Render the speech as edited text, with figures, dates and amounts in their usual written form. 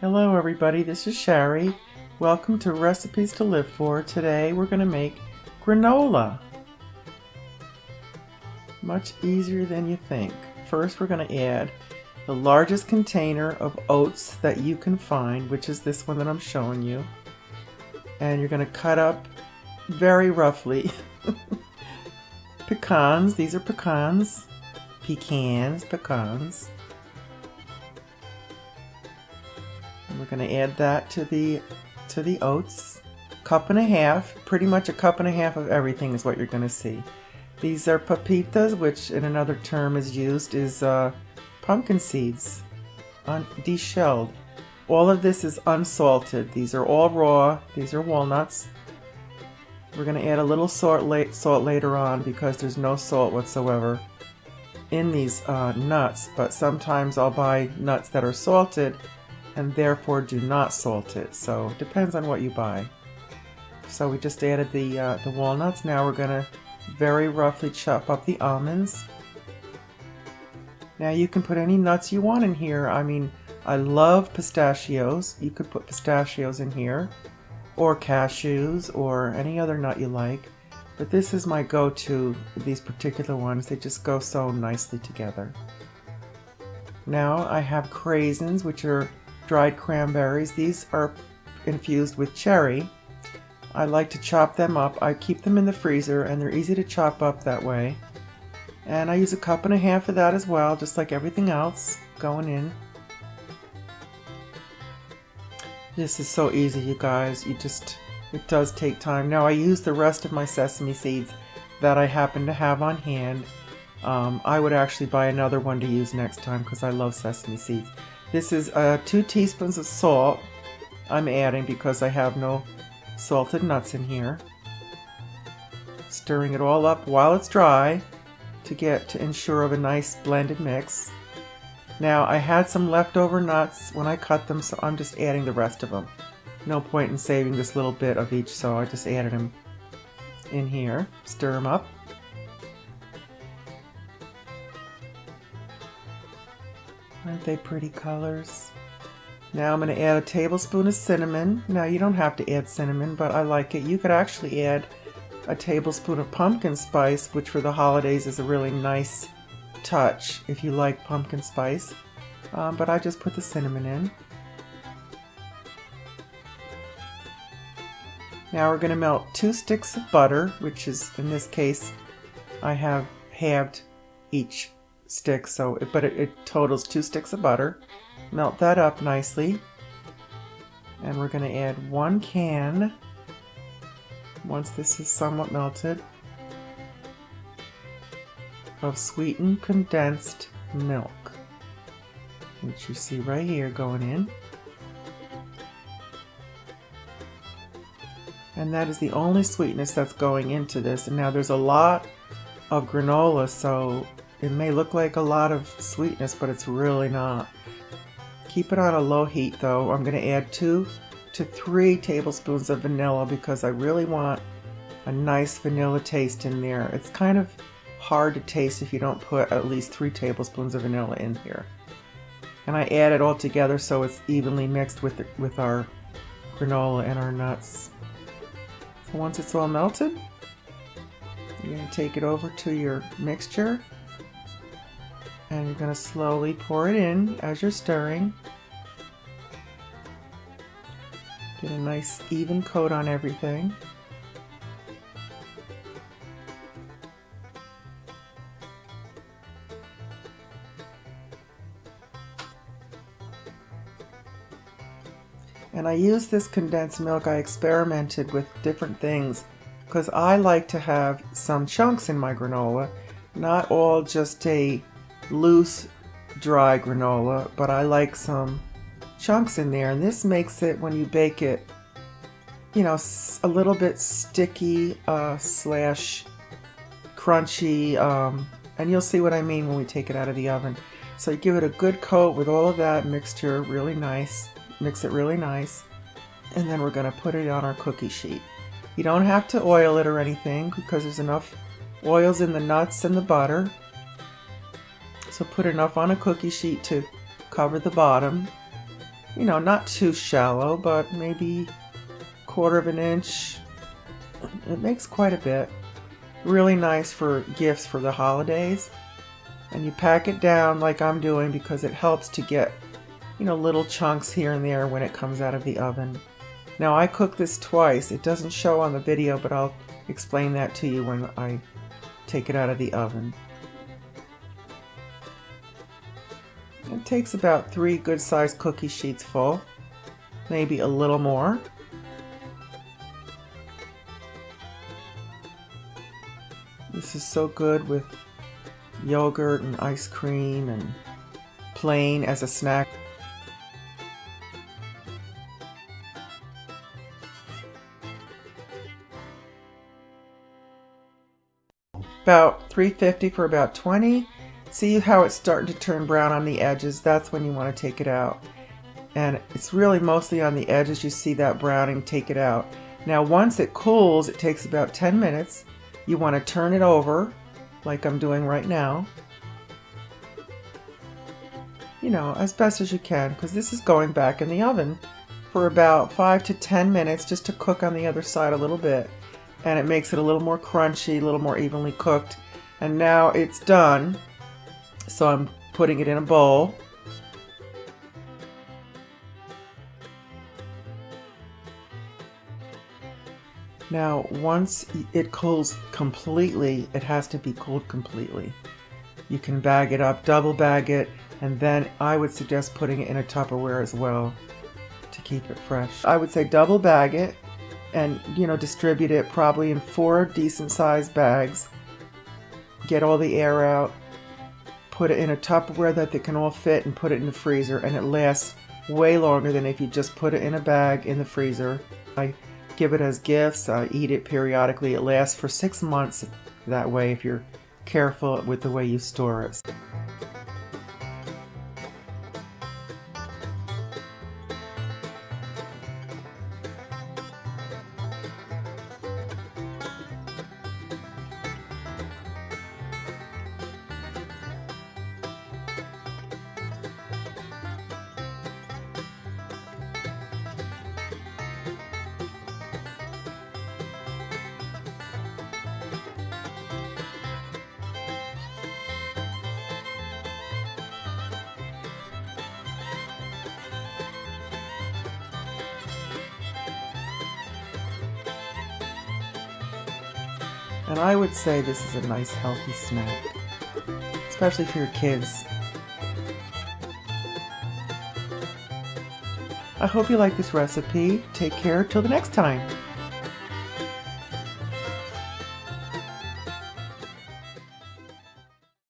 Hello everybody, this is Shari. Welcome to Recipes to Live For. Today we're going to make granola. Much easier than you think. First we're going to add the largest container of oats that you can find, which is this one that I'm showing you. And you're going to cut up very roughly pecans. These are pecans. Pecans. And we're going to add that to the oats. Cup and a half, pretty much a cup and a half of everything is what you're going to see. These are papitas, which in another term is used is pumpkin seeds, deshelled. All of this is unsalted. These are all raw. These are walnuts. We're going to add a little salt later on because there's no salt whatsoever in these nuts, but sometimes I'll buy nuts that are salted and therefore do not salt it. So it depends on what you buy. So we just added the walnuts. Now we're going to very roughly chop up the almonds. Now you can put any nuts you want in here. I mean, I love pistachios. You could put pistachios in here, or cashews, or any other nut you like. But this is my go-to, these particular ones. They just go so nicely together. Now I have craisins, which are dried cranberries. These are infused with cherry. I like to chop them up. I keep them in the freezer and they're easy to chop up that way. And I use a cup and a half of that as well, just like everything else going in. This is so easy, you guys. It does take time. Now I use the rest of my sesame seeds that I happen to have on hand. I would actually buy another one to use next time because I love sesame seeds. This is 2 teaspoons of salt I'm adding because I have no salted nuts in here. Stirring it all up while it's dry to ensure of a nice blended mix. Now I had some leftover nuts when I cut them, so I'm just adding the rest of them. No point in saving this little bit of each, so I just added them in here. Stir them up. Aren't they pretty colors? Now I'm going to add a tablespoon of cinnamon. Now you don't have to add cinnamon, but I like it. You could actually add a tablespoon of pumpkin spice, which for the holidays is a really nice touch if you like pumpkin spice. But I just put the cinnamon in. Now we're going to melt 2 sticks of butter, which is, in this case, I have halved each stick, but it totals 2 sticks of butter. Melt that up nicely. And we're going to add 1 can, once this is somewhat melted, of sweetened condensed milk, which you see right here going in. And that is the only sweetness that's going into this. And now there's a lot of granola, so it may look like a lot of sweetness, but it's really not. Keep it on a low heat though. I'm going to add 2 to 3 tablespoons of vanilla because I really want a nice vanilla taste in there. It's kind of hard to taste if you don't put at least 3 tablespoons of vanilla in here. And I add it all together so it's evenly mixed with our granola and our nuts. So once it's all melted, you're going to take it over to your mixture and you're going to slowly pour it in as you're stirring. Get a nice even coat on everything. And I use this condensed milk. I experimented with different things because I like to have some chunks in my granola, not all just a loose dry granola, but I like some chunks in there, and this makes it, when you bake it, you know, a little bit sticky slash crunchy, and you'll see what I mean when we take it out of the oven. So you give it a good coat with all of that mixture, really nice, mix it really nice, and then we're going to put it on our cookie sheet. You don't have to oil it or anything because there's enough oils in the nuts and the butter. So put enough on a cookie sheet to cover the bottom. You know, not too shallow, but maybe 1/4 of an inch. It makes quite a bit. Really nice for gifts for the holidays. And you pack it down like I'm doing because it helps to get, you know, little chunks here and there when it comes out of the oven. Now I cook this twice. It doesn't show on the video, but I'll explain that to you when I take it out of the oven. It takes about 3 good-sized cookie sheets full, maybe a little more. This is so good with yogurt and ice cream and plain as a snack. About 350 for about 20. See how it's starting to turn brown on the edges? That's when you want to take it out. And it's really mostly on the edges. You see that browning, take it out. Now once it cools, it takes about 10 minutes. You want to turn it over like I'm doing right now. You know, as best as you can, because this is going back in the oven for about 5 to 10 minutes just to cook on the other side a little bit. And it makes it a little more crunchy, a little more evenly cooked. And now it's done. So I'm putting it in a bowl. Now, once it cools completely, it has to be cooled completely. You can bag it up, double bag it, and then I would suggest putting it in a Tupperware as well to keep it fresh. I would say double bag it and, you know, distribute it probably in 4 decent sized bags. Get all the air out. Put it in a Tupperware that they can all fit and put it in the freezer, and it lasts way longer than if you just put it in a bag in the freezer. I give it as gifts. I eat it periodically. It lasts for 6 months that way if you're careful with the way you store it. And I would say this is a nice healthy snack, especially for your kids. I hope you like this recipe. Take care till the next time.